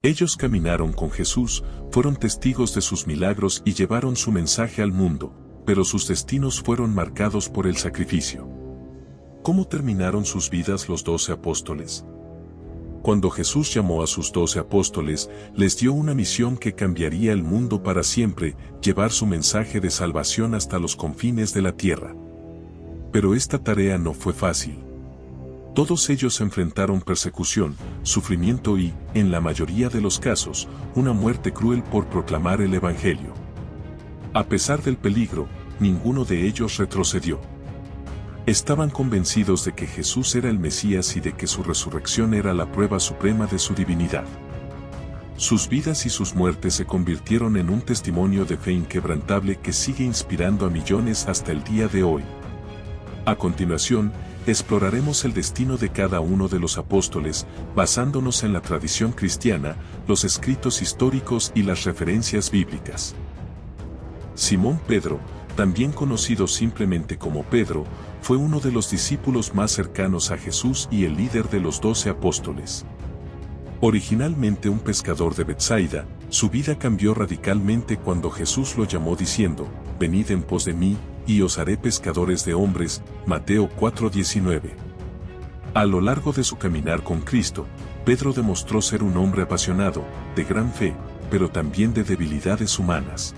Ellos caminaron con Jesús, fueron testigos de sus milagros y llevaron su mensaje al mundo, pero sus destinos fueron marcados por el sacrificio. ¿Cómo terminaron sus vidas los 12 apóstoles? Cuando Jesús llamó a sus 12 apóstoles, les dio una misión que cambiaría el mundo para siempre, llevar su mensaje de salvación hasta los confines de la tierra. Pero esta tarea no fue fácil. Todos ellos enfrentaron persecución, sufrimiento y, en la mayoría de los casos, una muerte cruel por proclamar el Evangelio. A pesar del peligro, ninguno de ellos retrocedió. Estaban convencidos de que Jesús era el Mesías y de que su resurrección era la prueba suprema de su divinidad. Sus vidas y sus muertes se convirtieron en un testimonio de fe inquebrantable que sigue inspirando a millones hasta el día de hoy. A continuación, exploraremos el destino de cada uno de los apóstoles, basándonos en la tradición cristiana, los escritos históricos y las referencias bíblicas. Simón Pedro, también conocido simplemente como Pedro, fue uno de los discípulos más cercanos a Jesús y el líder de los 12 apóstoles. Originalmente un pescador de Betsaida, su vida cambió radicalmente cuando Jesús lo llamó diciendo: «Venid en pos de mí, y os haré pescadores de hombres», Mateo 4:19. A lo largo de su caminar con Cristo, Pedro demostró ser un hombre apasionado, de gran fe, pero también de debilidades humanas.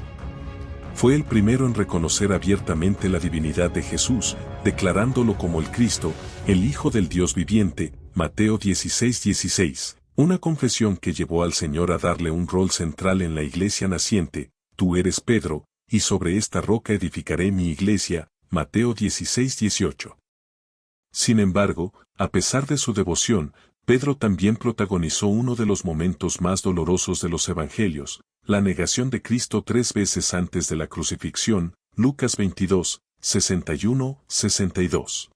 Fue el primero en reconocer abiertamente la divinidad de Jesús, declarándolo como el Cristo, el Hijo del Dios viviente, Mateo 16:16, una confesión que llevó al Señor a darle un rol central en la iglesia naciente: «Tú eres Pedro, y sobre esta roca edificaré mi iglesia», Mateo 16:18. Sin embargo, a pesar de su devoción, Pedro también protagonizó uno de los momentos más dolorosos de los evangelios, la negación de Cristo 3 veces antes de la crucifixión, Lucas 22, 61-62.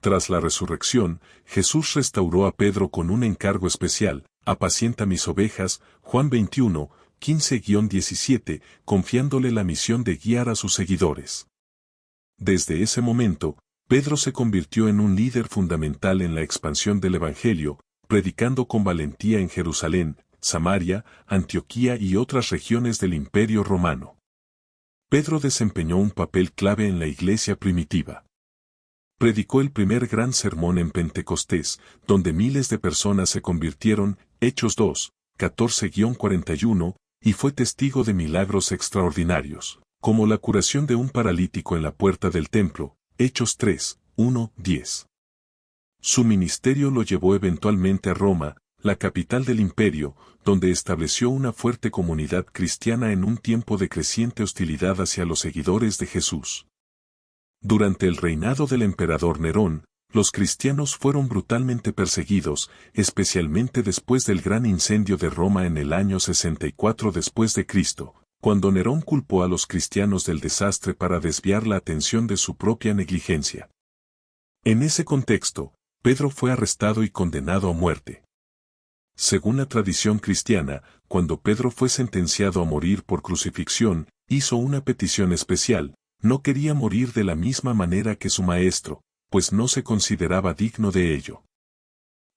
Tras la resurrección, Jesús restauró a Pedro con un encargo especial: «Apacienta mis ovejas», Juan 21, 15-17, confiándole la misión de guiar a sus seguidores. Desde ese momento, Pedro se convirtió en un líder fundamental en la expansión del Evangelio, predicando con valentía en Jerusalén, Samaria, Antioquía y otras regiones del Imperio Romano. Pedro desempeñó un papel clave en la iglesia primitiva. Predicó el primer gran sermón en Pentecostés, donde miles de personas se convirtieron, Hechos 2, 14-41, y fue testigo de milagros extraordinarios, como la curación de un paralítico en la puerta del templo, Hechos 3, 1-10. Su ministerio lo llevó eventualmente a Roma, la capital del imperio, donde estableció una fuerte comunidad cristiana en un tiempo de creciente hostilidad hacia los seguidores de Jesús. Durante el reinado del emperador Nerón, los cristianos fueron brutalmente perseguidos, especialmente después del gran incendio de Roma en el año 64 después de Cristo, cuando Nerón culpó a los cristianos del desastre para desviar la atención de su propia negligencia. En ese contexto, Pedro fue arrestado y condenado a muerte. Según la tradición cristiana, cuando Pedro fue sentenciado a morir por crucifixión, hizo una petición especial: no quería morir de la misma manera que su maestro, pues no se consideraba digno de ello.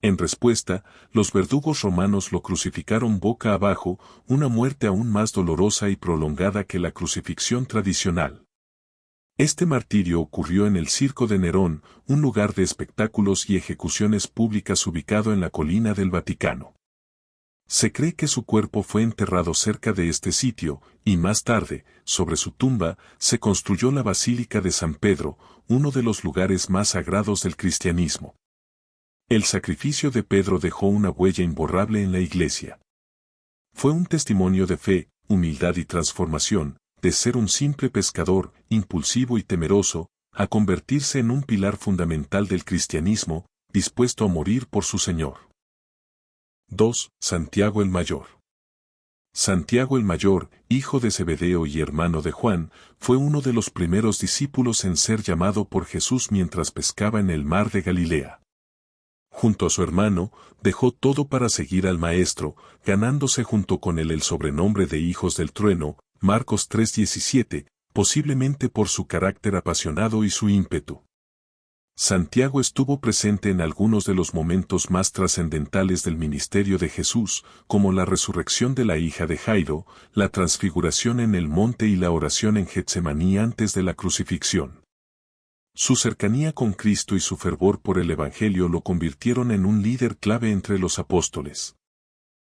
En respuesta, los verdugos romanos lo crucificaron boca abajo, una muerte aún más dolorosa y prolongada que la crucifixión tradicional. Este martirio ocurrió en el Circo de Nerón, un lugar de espectáculos y ejecuciones públicas ubicado en la colina del Vaticano. Se cree que su cuerpo fue enterrado cerca de este sitio, y más tarde, sobre su tumba, se construyó la Basílica de San Pedro, uno de los lugares más sagrados del cristianismo. El sacrificio de Pedro dejó una huella imborrable en la iglesia. Fue un testimonio de fe, humildad y transformación, de ser un simple pescador, impulsivo y temeroso, a convertirse en un pilar fundamental del cristianismo, dispuesto a morir por su Señor. 2. Santiago el Mayor. Santiago el Mayor, hijo de Zebedeo y hermano de Juan, fue uno de los primeros discípulos en ser llamado por Jesús mientras pescaba en el mar de Galilea. Junto a su hermano, dejó todo para seguir al Maestro, ganándose junto con él el sobrenombre de hijos del trueno, Marcos 3:17, posiblemente por su carácter apasionado y su ímpetu. Santiago estuvo presente en algunos de los momentos más trascendentales del ministerio de Jesús, como la resurrección de la hija de Jairo, la transfiguración en el monte y la oración en Getsemaní antes de la crucifixión. Su cercanía con Cristo y su fervor por el Evangelio lo convirtieron en un líder clave entre los apóstoles.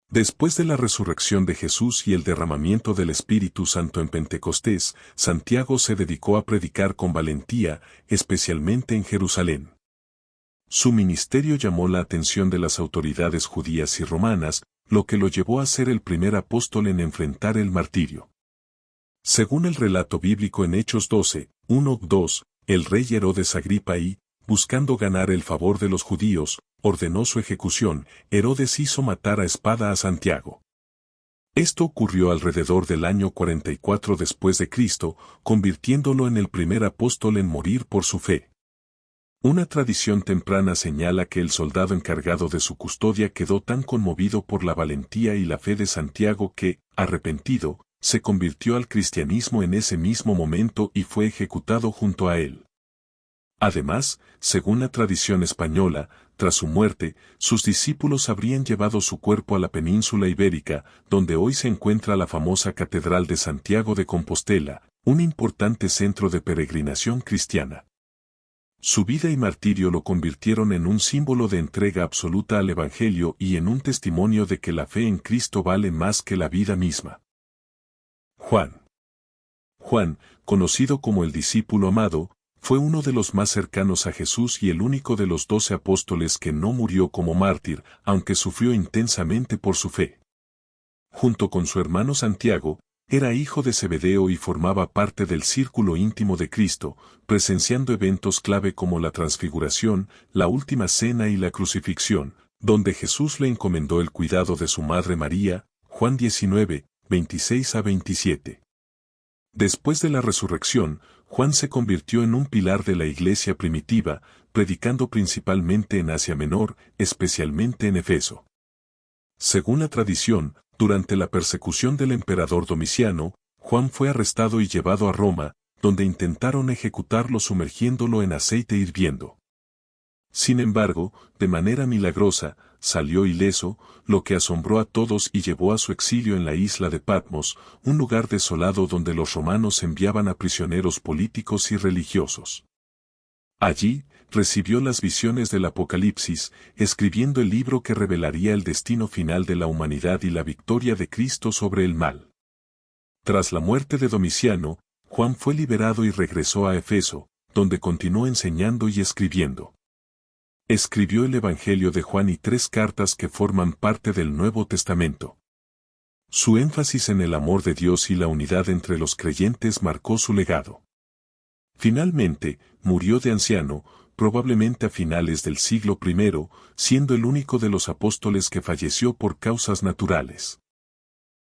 Después de la resurrección de Jesús y el derramamiento del Espíritu Santo en Pentecostés, Santiago se dedicó a predicar con valentía, especialmente en Jerusalén. Su ministerio llamó la atención de las autoridades judías y romanas, lo que lo llevó a ser el primer apóstol en enfrentar el martirio. Según el relato bíblico en Hechos 12, 1-2, el rey Herodes Agripa I, buscando ganar el favor de los judíos, ordenó su ejecución. Herodes hizo matar a espada a Santiago. Esto ocurrió alrededor del año 44 después de Cristo, convirtiéndolo en el primer apóstol en morir por su fe. Una tradición temprana señala que el soldado encargado de su custodia quedó tan conmovido por la valentía y la fe de Santiago que, arrepentido, se convirtió al cristianismo en ese mismo momento y fue ejecutado junto a él. Además, según la tradición española, tras su muerte, sus discípulos habrían llevado su cuerpo a la península ibérica, donde hoy se encuentra la famosa Catedral de Santiago de Compostela, un importante centro de peregrinación cristiana. Su vida y martirio lo convirtieron en un símbolo de entrega absoluta al Evangelio y en un testimonio de que la fe en Cristo vale más que la vida misma. Juan, conocido como el discípulo amado, fue uno de los más cercanos a Jesús y el único de los 12 apóstoles que no murió como mártir, aunque sufrió intensamente por su fe. Junto con su hermano Santiago, era hijo de Zebedeo y formaba parte del círculo íntimo de Cristo, presenciando eventos clave como la transfiguración, la última cena y la crucifixión, donde Jesús le encomendó el cuidado de su madre María, Juan 19, 26-27. Después de la resurrección, Juan se convirtió en un pilar de la iglesia primitiva, predicando principalmente en Asia Menor, especialmente en Efeso. Según la tradición, durante la persecución del emperador Domiciano, Juan fue arrestado y llevado a Roma, donde intentaron ejecutarlo sumergiéndolo en aceite hirviendo. Sin embargo, de manera milagrosa, salió ileso, lo que asombró a todos y llevó a su exilio en la isla de Patmos, un lugar desolado donde los romanos enviaban a prisioneros políticos y religiosos. Allí, recibió las visiones del Apocalipsis, escribiendo el libro que revelaría el destino final de la humanidad y la victoria de Cristo sobre el mal. Tras la muerte de Domiciano, Juan fue liberado y regresó a Efeso, donde continuó enseñando y escribiendo. Escribió el Evangelio de Juan y 3 cartas que forman parte del Nuevo Testamento. Su énfasis en el amor de Dios y la unidad entre los creyentes marcó su legado. Finalmente, murió de anciano, probablemente a finales del siglo I, siendo el único de los apóstoles que falleció por causas naturales.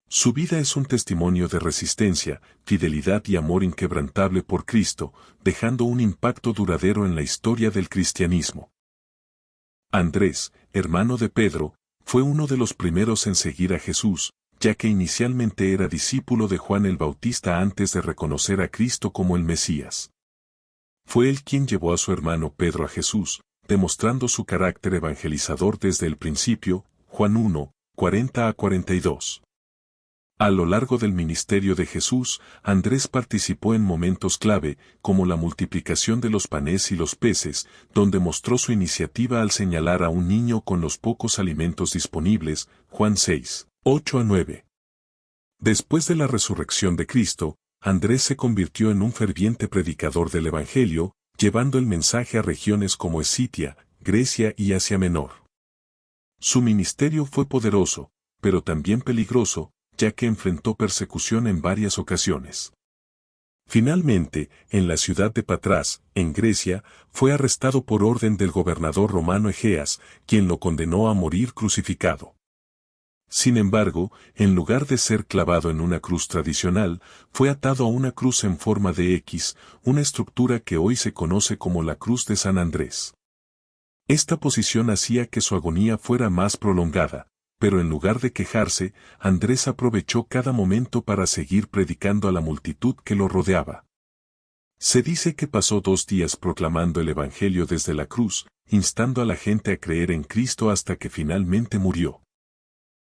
Su vida es un testimonio de resistencia, fidelidad y amor inquebrantable por Cristo, dejando un impacto duradero en la historia del cristianismo. Andrés, hermano de Pedro, fue uno de los primeros en seguir a Jesús, ya que inicialmente era discípulo de Juan el Bautista antes de reconocer a Cristo como el Mesías. Fue él quien llevó a su hermano Pedro a Jesús, demostrando su carácter evangelizador desde el principio, Juan 1, 40-42. A lo largo del ministerio de Jesús, Andrés participó en momentos clave, como la multiplicación de los panes y los peces, donde mostró su iniciativa al señalar a un niño con los pocos alimentos disponibles, Juan 6, 8-9. Después de la resurrección de Cristo, Andrés se convirtió en un ferviente predicador del Evangelio, llevando el mensaje a regiones como Escitia, Grecia y Asia Menor. Su ministerio fue poderoso, pero también peligroso, ya que enfrentó persecución en varias ocasiones. Finalmente, en la ciudad de Patras, en Grecia, fue arrestado por orden del gobernador romano Egeas, quien lo condenó a morir crucificado. Sin embargo, en lugar de ser clavado en una cruz tradicional, fue atado a una cruz en forma de X, una estructura que hoy se conoce como la Cruz de San Andrés. Esta posición hacía que su agonía fuera más prolongada, pero en lugar de quejarse, Andrés aprovechó cada momento para seguir predicando a la multitud que lo rodeaba. Se dice que pasó 2 días proclamando el Evangelio desde la cruz, instando a la gente a creer en Cristo hasta que finalmente murió.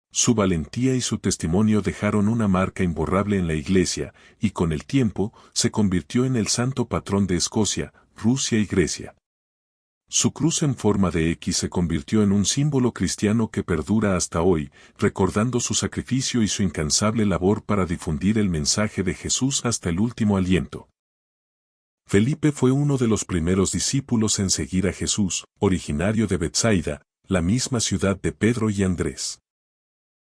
Su valentía y su testimonio dejaron una marca imborrable en la Iglesia, y con el tiempo, se convirtió en el santo patrón de Escocia, Rusia y Grecia. Su cruz en forma de X se convirtió en un símbolo cristiano que perdura hasta hoy, recordando su sacrificio y su incansable labor para difundir el mensaje de Jesús hasta el último aliento. Felipe fue uno de los primeros discípulos en seguir a Jesús, originario de Betsaida, la misma ciudad de Pedro y Andrés.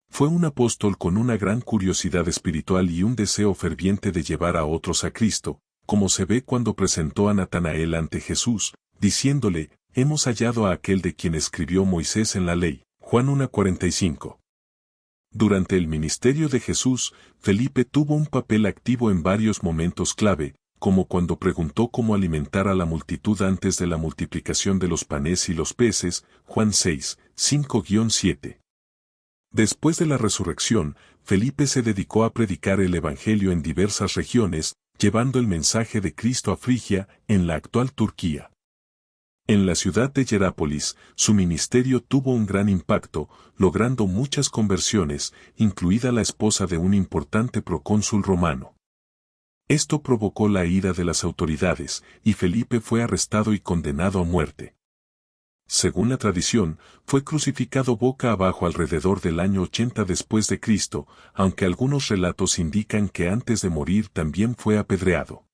Fue un apóstol con una gran curiosidad espiritual y un deseo ferviente de llevar a otros a Cristo, como se ve cuando presentó a Natanael ante Jesús, diciéndole, «Hemos hallado a aquel de quien escribió Moisés en la ley». Juan 1:45. Durante el ministerio de Jesús, Felipe tuvo un papel activo en varios momentos clave, como cuando preguntó cómo alimentar a la multitud antes de la multiplicación de los panes y los peces, Juan 6, 5-7. Después de la resurrección, Felipe se dedicó a predicar el Evangelio en diversas regiones, llevando el mensaje de Cristo a Frigia, en la actual Turquía. En la ciudad de Hierápolis, su ministerio tuvo un gran impacto, logrando muchas conversiones, incluida la esposa de un importante procónsul romano. Esto provocó la ira de las autoridades, y Felipe fue arrestado y condenado a muerte. Según la tradición, fue crucificado boca abajo alrededor del año 80 después de Cristo, aunque algunos relatos indican que antes de morir también fue apedreado.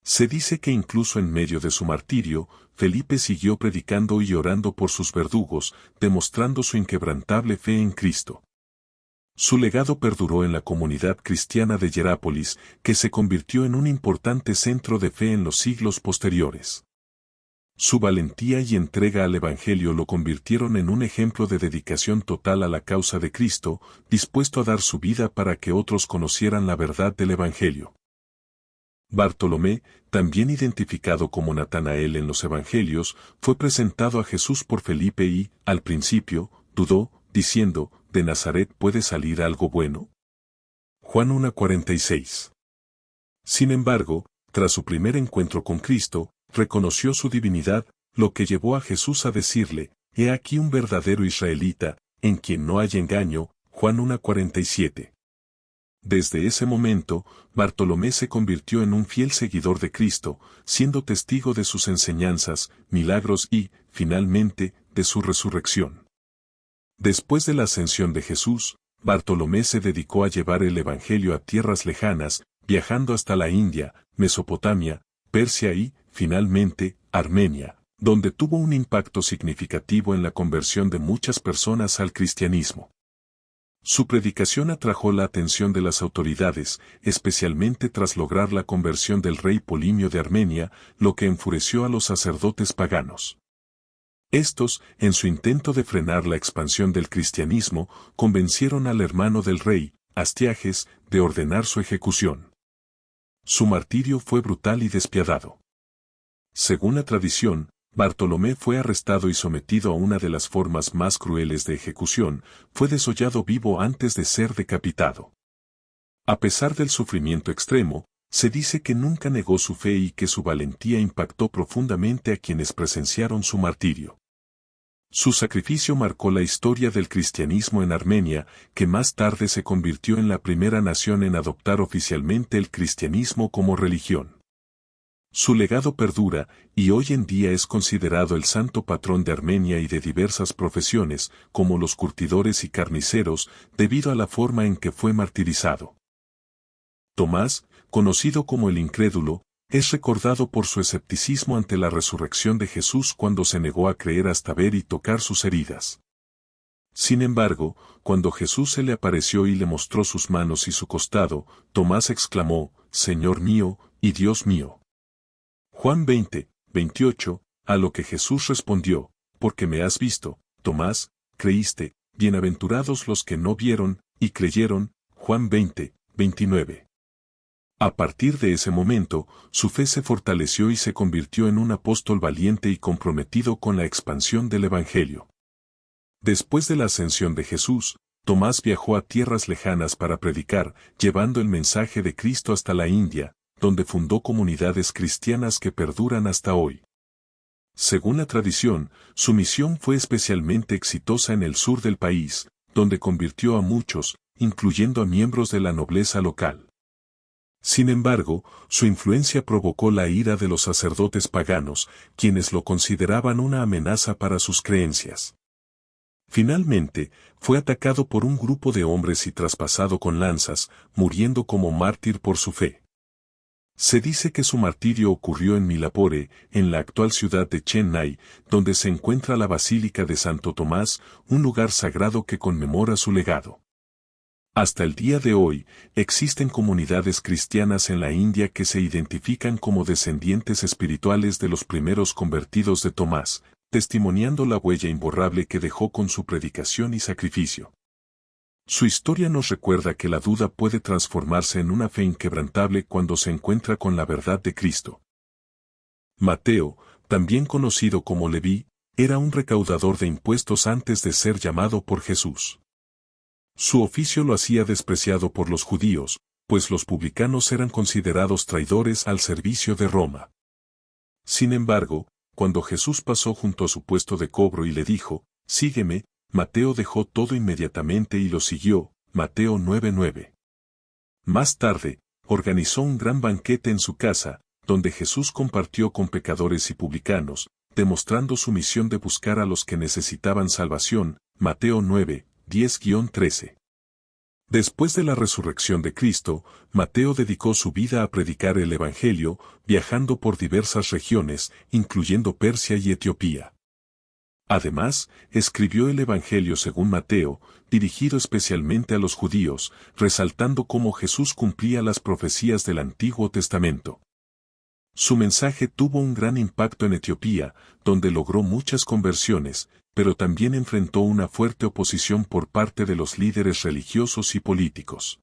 Se dice que incluso en medio de su martirio, Felipe siguió predicando y orando por sus verdugos, demostrando su inquebrantable fe en Cristo. Su legado perduró en la comunidad cristiana de Hierápolis, que se convirtió en un importante centro de fe en los siglos posteriores. Su valentía y entrega al Evangelio lo convirtieron en un ejemplo de dedicación total a la causa de Cristo, dispuesto a dar su vida para que otros conocieran la verdad del Evangelio. Bartolomé, también identificado como Natanael en los Evangelios, fue presentado a Jesús por Felipe y, al principio, dudó, diciendo, ¿de Nazaret puede salir algo bueno? Juan 1:46. Sin embargo, tras su primer encuentro con Cristo, reconoció su divinidad, lo que llevó a Jesús a decirle, «He aquí un verdadero israelita, en quien no hay engaño», Juan 1:47. Desde ese momento, Bartolomé se convirtió en un fiel seguidor de Cristo, siendo testigo de sus enseñanzas, milagros y, finalmente, de su resurrección. Después de la ascensión de Jesús, Bartolomé se dedicó a llevar el Evangelio a tierras lejanas, viajando hasta la India, Mesopotamia, Persia y, finalmente, Armenia, donde tuvo un impacto significativo en la conversión de muchas personas al cristianismo. Su predicación atrajo la atención de las autoridades, especialmente tras lograr la conversión del rey Polimio de Armenia, lo que enfureció a los sacerdotes paganos. Estos, en su intento de frenar la expansión del cristianismo, convencieron al hermano del rey, Astiages, de ordenar su ejecución. Su martirio fue brutal y despiadado. Según la tradición, Bartolomé fue arrestado y sometido a una de las formas más crueles de ejecución, fue desollado vivo antes de ser decapitado. A pesar del sufrimiento extremo, se dice que nunca negó su fe y que su valentía impactó profundamente a quienes presenciaron su martirio. Su sacrificio marcó la historia del cristianismo en Armenia, que más tarde se convirtió en la primera nación en adoptar oficialmente el cristianismo como religión. Su legado perdura, y hoy en día es considerado el santo patrón de Armenia y de diversas profesiones, como los curtidores y carniceros, debido a la forma en que fue martirizado. Tomás, conocido como el incrédulo, es recordado por su escepticismo ante la resurrección de Jesús cuando se negó a creer hasta ver y tocar sus heridas. Sin embargo, cuando Jesús se le apareció y le mostró sus manos y su costado, Tomás exclamó, «Señor mío y Dios mío». Juan 20:28, a lo que Jesús respondió, «Porque me has visto, Tomás, creíste, bienaventurados los que no vieron y creyeron». Juan 20:29. A partir de ese momento, su fe se fortaleció y se convirtió en un apóstol valiente y comprometido con la expansión del Evangelio. Después de la ascensión de Jesús, Tomás viajó a tierras lejanas para predicar, llevando el mensaje de Cristo hasta la India, donde fundó comunidades cristianas que perduran hasta hoy. Según la tradición, su misión fue especialmente exitosa en el sur del país, donde convirtió a muchos, incluyendo a miembros de la nobleza local. Sin embargo, su influencia provocó la ira de los sacerdotes paganos, quienes lo consideraban una amenaza para sus creencias. Finalmente, fue atacado por un grupo de hombres y traspasado con lanzas, muriendo como mártir por su fe. Se dice que su martirio ocurrió en Milapore, en la actual ciudad de Chennai, donde se encuentra la Basílica de Santo Tomás, un lugar sagrado que conmemora su legado. Hasta el día de hoy, existen comunidades cristianas en la India que se identifican como descendientes espirituales de los primeros convertidos de Tomás, testimoniando la huella imborrable que dejó con su predicación y sacrificio. Su historia nos recuerda que la duda puede transformarse en una fe inquebrantable cuando se encuentra con la verdad de Cristo. Mateo, también conocido como Leví, era un recaudador de impuestos antes de ser llamado por Jesús. Su oficio lo hacía despreciado por los judíos, pues los publicanos eran considerados traidores al servicio de Roma. Sin embargo, cuando Jesús pasó junto a su puesto de cobro y le dijo, «Sígueme», Mateo dejó todo inmediatamente y lo siguió, Mateo 9:9. Más tarde, organizó un gran banquete en su casa, donde Jesús compartió con pecadores y publicanos, demostrando su misión de buscar a los que necesitaban salvación, Mateo 9:10-13. Después de la resurrección de Cristo, Mateo dedicó su vida a predicar el Evangelio, viajando por diversas regiones, incluyendo Persia y Etiopía. Además, escribió el Evangelio según Mateo, dirigido especialmente a los judíos, resaltando cómo Jesús cumplía las profecías del Antiguo Testamento. Su mensaje tuvo un gran impacto en Etiopía, donde logró muchas conversiones, pero también enfrentó una fuerte oposición por parte de los líderes religiosos y políticos.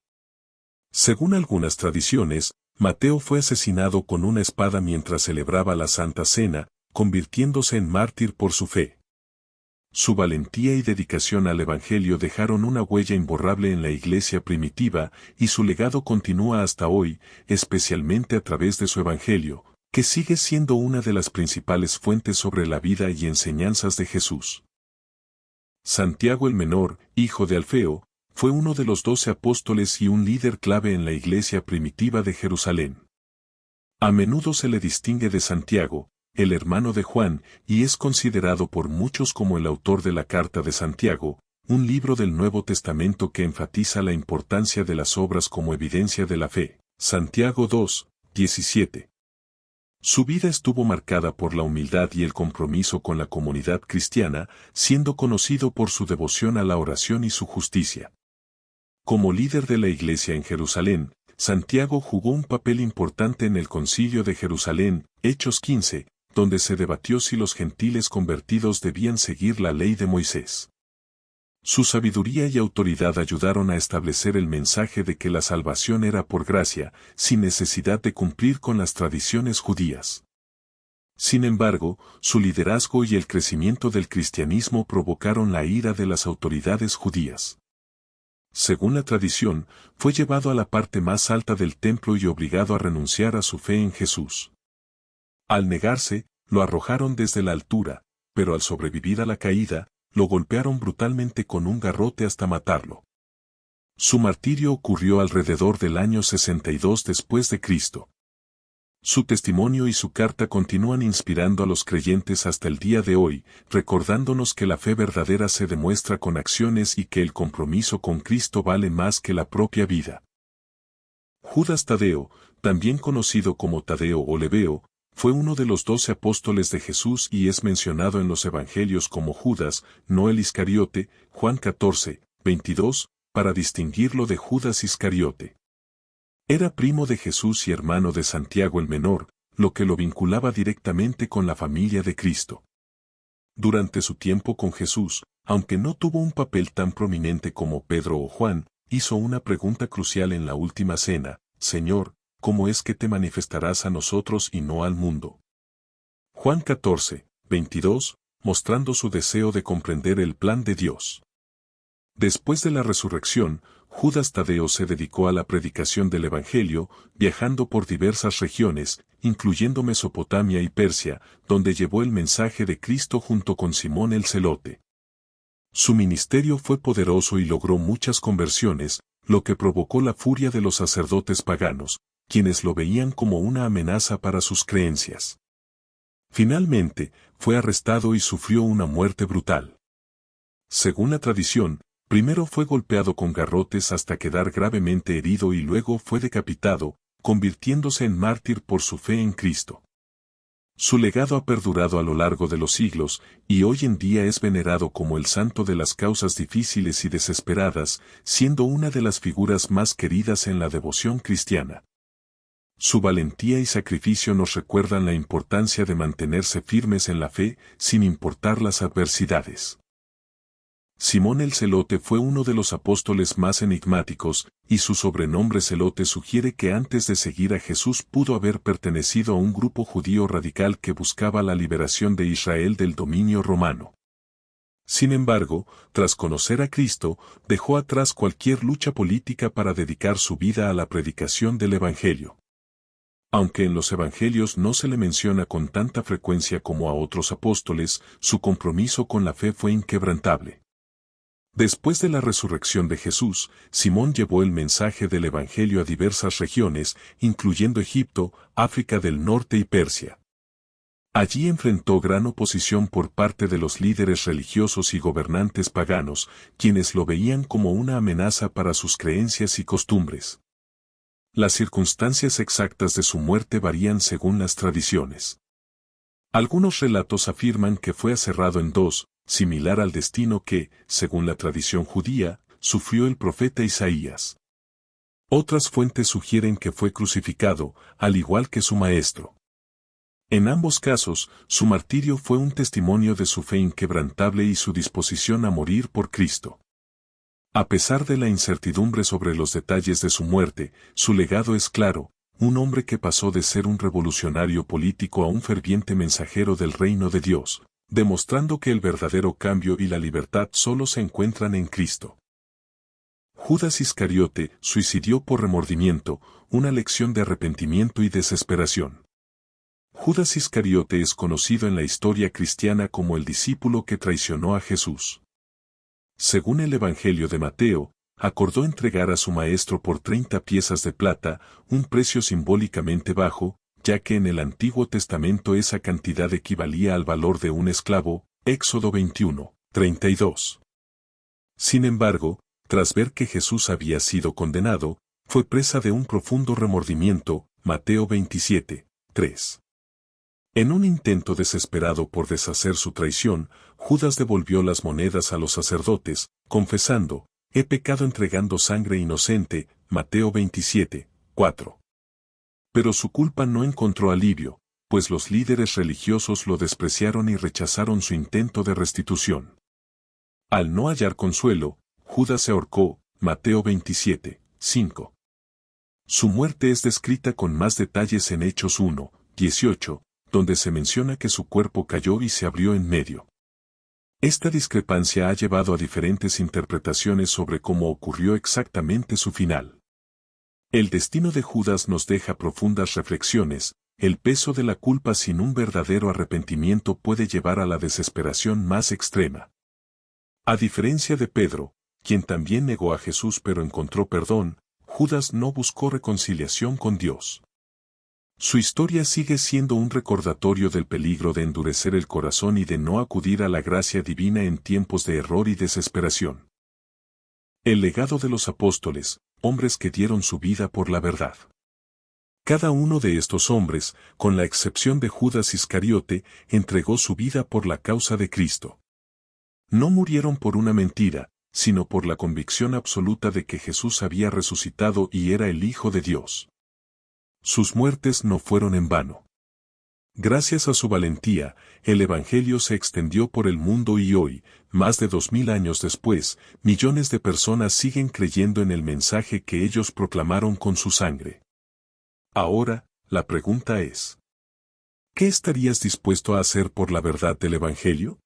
Según algunas tradiciones, Mateo fue asesinado con una espada mientras celebraba la Santa Cena, convirtiéndose en mártir por su fe. Su valentía y dedicación al Evangelio dejaron una huella imborrable en la iglesia primitiva, y su legado continúa hasta hoy, especialmente a través de su Evangelio, que sigue siendo una de las principales fuentes sobre la vida y enseñanzas de Jesús. Santiago el Menor, hijo de Alfeo, fue uno de los 12 apóstoles y un líder clave en la iglesia primitiva de Jerusalén. A menudo se le distingue de Santiago, el hermano de Juan, y es considerado por muchos como el autor de la Carta de Santiago, un libro del Nuevo Testamento que enfatiza la importancia de las obras como evidencia de la fe. Santiago 2:17. Su vida estuvo marcada por la humildad y el compromiso con la comunidad cristiana, siendo conocido por su devoción a la oración y su justicia. Como líder de la iglesia en Jerusalén, Santiago jugó un papel importante en el Concilio de Jerusalén, Hechos 15, donde se debatió si los gentiles convertidos debían seguir la ley de Moisés. Su sabiduría y autoridad ayudaron a establecer el mensaje de que la salvación era por gracia, sin necesidad de cumplir con las tradiciones judías. Sin embargo, su liderazgo y el crecimiento del cristianismo provocaron la ira de las autoridades judías. Según la tradición, fue llevado a la parte más alta del templo y obligado a renunciar a su fe en Jesús. Al negarse, lo arrojaron desde la altura, pero al sobrevivir a la caída, lo golpearon brutalmente con un garrote hasta matarlo. Su martirio ocurrió alrededor del año 62 después de Cristo. Su testimonio y su carta continúan inspirando a los creyentes hasta el día de hoy, recordándonos que la fe verdadera se demuestra con acciones y que el compromiso con Cristo vale más que la propia vida. Judas Tadeo, también conocido como Tadeo o Lebeo, fue uno de los 12 apóstoles de Jesús y es mencionado en los evangelios como Judas, no el Iscariote, Juan 14:22, para distinguirlo de Judas Iscariote. Era primo de Jesús y hermano de Santiago el Menor, lo que lo vinculaba directamente con la familia de Cristo. Durante su tiempo con Jesús, aunque no tuvo un papel tan prominente como Pedro o Juan, hizo una pregunta crucial en la última cena: Señor, ¿cómo es que te manifestarás a nosotros y no al mundo? Juan 14:22, mostrando su deseo de comprender el plan de Dios. Después de la resurrección, Judas Tadeo se dedicó a la predicación del Evangelio, viajando por diversas regiones, incluyendo Mesopotamia y Persia, donde llevó el mensaje de Cristo junto con Simón el Celote. Su ministerio fue poderoso y logró muchas conversiones, lo que provocó la furia de los sacerdotes paganos, quienes lo veían como una amenaza para sus creencias. Finalmente, fue arrestado y sufrió una muerte brutal. Según la tradición, primero fue golpeado con garrotes hasta quedar gravemente herido y luego fue decapitado, convirtiéndose en mártir por su fe en Cristo. Su legado ha perdurado a lo largo de los siglos, y hoy en día es venerado como el santo de las causas difíciles y desesperadas, siendo una de las figuras más queridas en la devoción cristiana. Su valentía y sacrificio nos recuerdan la importancia de mantenerse firmes en la fe, sin importar las adversidades. Simón el Celote fue uno de los apóstoles más enigmáticos, y su sobrenombre Celote sugiere que antes de seguir a Jesús pudo haber pertenecido a un grupo judío radical que buscaba la liberación de Israel del dominio romano. Sin embargo, tras conocer a Cristo, dejó atrás cualquier lucha política para dedicar su vida a la predicación del Evangelio. Aunque en los Evangelios no se le menciona con tanta frecuencia como a otros apóstoles, su compromiso con la fe fue inquebrantable. Después de la resurrección de Jesús, Simón llevó el mensaje del Evangelio a diversas regiones, incluyendo Egipto, África del Norte y Persia. Allí enfrentó gran oposición por parte de los líderes religiosos y gobernantes paganos, quienes lo veían como una amenaza para sus creencias y costumbres. Las circunstancias exactas de su muerte varían según las tradiciones. Algunos relatos afirman que fue aserrado en dos, similar al destino que, según la tradición judía, sufrió el profeta Isaías. Otras fuentes sugieren que fue crucificado, al igual que su maestro. En ambos casos, su martirio fue un testimonio de su fe inquebrantable y su disposición a morir por Cristo. A pesar de la incertidumbre sobre los detalles de su muerte, su legado es claro, un hombre que pasó de ser un revolucionario político a un ferviente mensajero del reino de Dios, demostrando que el verdadero cambio y la libertad solo se encuentran en Cristo. Judas Iscariote suicidió por remordimiento, una lección de arrepentimiento y desesperación. Judas Iscariote es conocido en la historia cristiana como el discípulo que traicionó a Jesús. Según el Evangelio de Mateo, acordó entregar a su maestro por 30 piezas de plata, un precio simbólicamente bajo, ya que en el Antiguo Testamento esa cantidad equivalía al valor de un esclavo, Éxodo 21, 32. Sin embargo, tras ver que Jesús había sido condenado, fue presa de un profundo remordimiento, Mateo 27, 3. En un intento desesperado por deshacer su traición, Judas devolvió las monedas a los sacerdotes, confesando, «He pecado entregando sangre inocente», Mateo 27, 4. Pero su culpa no encontró alivio, pues los líderes religiosos lo despreciaron y rechazaron su intento de restitución. Al no hallar consuelo, Judas se ahorcó, Mateo 27, 5. Su muerte es descrita con más detalles en Hechos 1, 18, donde se menciona que su cuerpo cayó y se abrió en medio. Esta discrepancia ha llevado a diferentes interpretaciones sobre cómo ocurrió exactamente su final. El destino de Judas nos deja profundas reflexiones, el peso de la culpa sin un verdadero arrepentimiento puede llevar a la desesperación más extrema. A diferencia de Pedro, quien también negó a Jesús pero encontró perdón, Judas no buscó reconciliación con Dios. Su historia sigue siendo un recordatorio del peligro de endurecer el corazón y de no acudir a la gracia divina en tiempos de error y desesperación. El legado de los apóstoles, hombres que dieron su vida por la verdad. Cada uno de estos hombres, con la excepción de Judas Iscariote, entregó su vida por la causa de Cristo. No murieron por una mentira, sino por la convicción absoluta de que Jesús había resucitado y era el Hijo de Dios. Sus muertes no fueron en vano. Gracias a su valentía, el Evangelio se extendió por el mundo y hoy, más de 2000 años después, millones de personas siguen creyendo en el mensaje que ellos proclamaron con su sangre. Ahora, la pregunta es: ¿qué estarías dispuesto a hacer por la verdad del Evangelio?